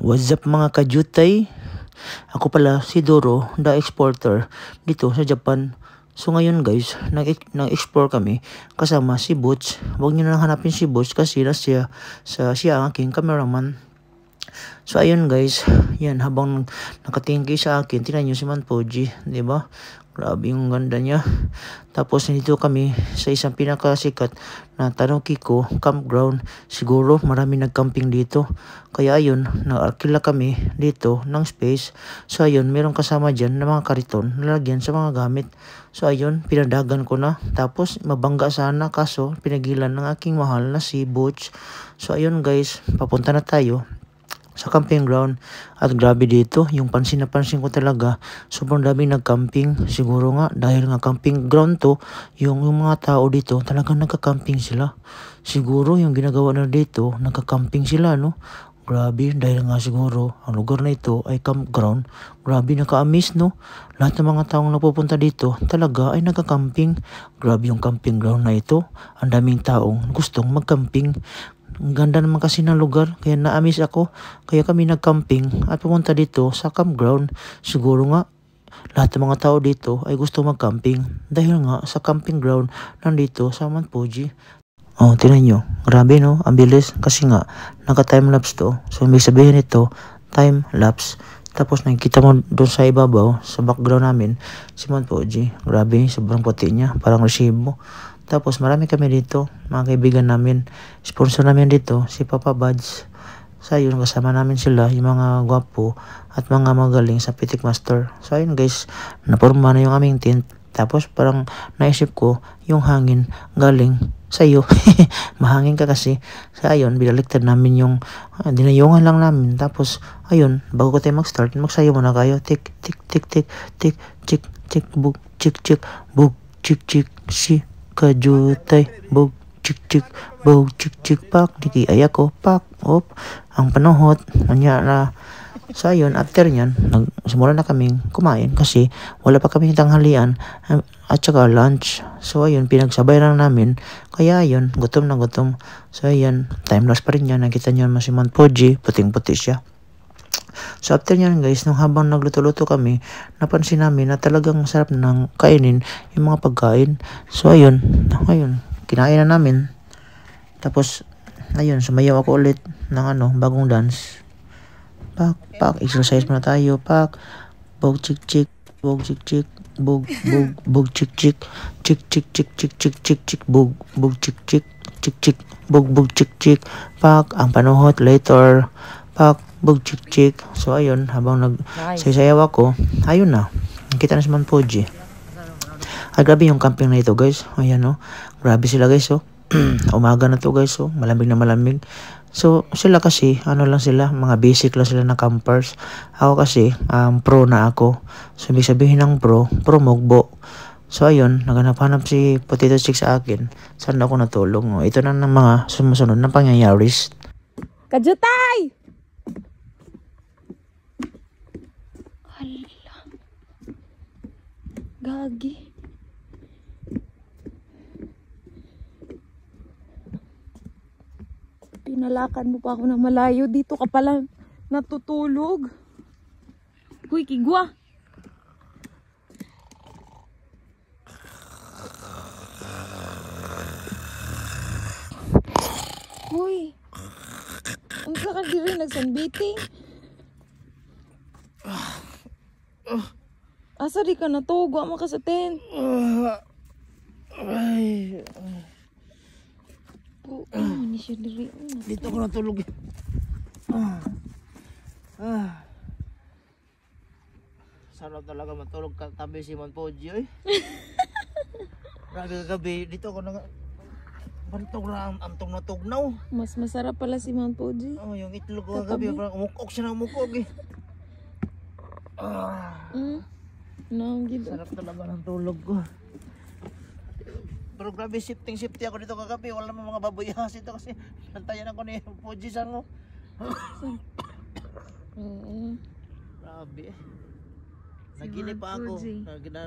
What's up mga kajutay? Ako pala si Doro, the exporter dito sa Japan. So ngayon guys, nag-explore kami kasama si Butch. Huwag niyo na hanapin si Butch kasi siya ang aking cameraman. So ayun guys, yan habang nakatingin kayo sa akin, tingnan niyo si Manpoji, 'di ba? Grabe yung ganda niya. Tapos nandito kami sa isang pinakasikat na Tanokiko campground. Siguro marami nagcamping dito. Kaya ayun, nag-arkila kami dito ng space. So ayun, meron kasama dyan na mga kariton nalagyan sa mga gamit. So ayun, pinadagan ko na. Tapos mabangga sana kaso pinagilan ng aking mahal na si Butch. So ayun guys, papunta na tayo sa camping ground. At grabe dito, yung pansin na pansin ko talaga, sobrang daming nagcamping. Siguro nga dahil nga camping ground to, yung mga tao dito talagang nagka-camping sila. Siguro yung ginagawa na dito, nagka-camping sila, no? Grabe, dahil nga siguro ang lugar na ito ay campground. Grabe, naka-amaze, no? Lahat ng mga taong napupunta dito talaga ay nagka-camping. Grabe yung camping ground na ito. Ang daming taong gustong mag-camping. Ang ganda naman kasi ng lugar, kaya na-amaze ako. Kaya kami nag-camping at pumunta dito sa campground. Siguro nga, lahat ng mga tao dito ay gusto mag-camping. Dahil nga sa camping ground nandito sa Manpoji. Oh, tingnan nyo. Grabe no, ang bilis. Kasi nga, naka-time-lapse to. So, may sabihin ito, time-lapse. Tapos nakikita mo doon sa ibabaw, sa background namin, si Manpoji. Grabe, sobrang puti niya. Parang resibo. Tapos marami kami dito, mga kaibigan namin. Sponsor namin dito, si Papa Buds. So ayun, kasama namin sila, yung mga gwapo at mga magaling sa Pitik Master. So ayun guys, naporma na yung aming tent. Tapos parang naisip ko, yung hangin galing sa iyo. Mahangin ka kasi. So ayun, binaliktad namin yung dinayungan lang namin. Tapos ayun, bago ko tayo mag-start, magsayo muna kayo. Tik, tik, tik, tik, tik, tik, tik, bug, chik, chik, bug, chik, chik, si kajutay, bug, chik, chik, bug, chik, chik, pak, diki ay ako, pak, op, ang panuhot, anya na. So ayun, after nyan, nagsimula na kaming kumain kasi wala pa kaming tanghalian at saka lunch. So ayun, pinagsabay lang namin. Kaya ayun, gutom na gutom. So ayun, time loss pa rin yan. Nakita nyo naman si Manpoji, puting-puti siya. So after nyan guys, nung habang nagluto-luto kami, napansin namin na talagang masarap ng kainin yung mga pagkain. So ayun, kinain na namin. Tapos, ayun, sumayaw ako ulit ng bagong dance. Pak, pak, exercise muna tayo, pak, bog chik chik, bog chik chik, bog chik chik, chik chik chik chik chik chik chik, bog chik chik, chik chik, bog chik chik, pak, ang panuhot later, pak, bog chik chik. So ayun, habang nagsayaw ako, ayun na, nakita na si Manpoji. Ay grabe yung camping na ito guys. Ayan no, grabe sila guys oh. Umaga na to guys oh, malamig na malamig. So sila kasi lang sila, mga basic lang sila na campers. Ako kasi pro na ako. So ibig sabihin ng pro mogbo. So ayun, naghanap-hanap si Potato Chick sa akin. Saan ako natulong? Oh. Ito na ng mga sumusunod na pangyayaris. Kajutay! Hala. Gagi. Pinalakan mo pa ako ng malayo. Dito ka pala natutulog. Huy, kigwa. Huy. Ang saka di rin nagsanbiting. Asa di ka natugo mo ka sa tent? Ay, Ni siya diri. dito ako natulog. Sarap talaga matulog katabi si Manpoji oy. Grabe kagabi, dito ako bantog na antong natugnaw. Mas masarap pala si Manpoji. Oh, yung itlog ko kagabi, parang umukok siya na umukok eh. Sarap talaga ng tulog ko. Pero grabe safety ako dito kagabi. Wala naman mga babuyas ito kasi nantayan ako ni Poji san mo. Grabe. Naginip pa ako.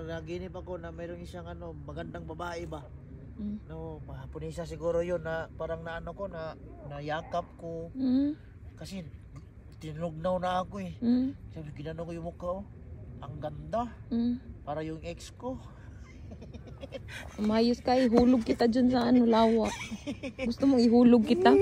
Naginip ako na mayroong isang magandang babae ba. No, punisa siguro yun na parang na yakap ko. Kasi tinugnaw na ako eh. Sabi, ginano ko yung mukha, oh. Ang ganda. Para yung ex ko. Umayos ka, ihulog kita dyan sa lawak. Gusto mong ihulog kita?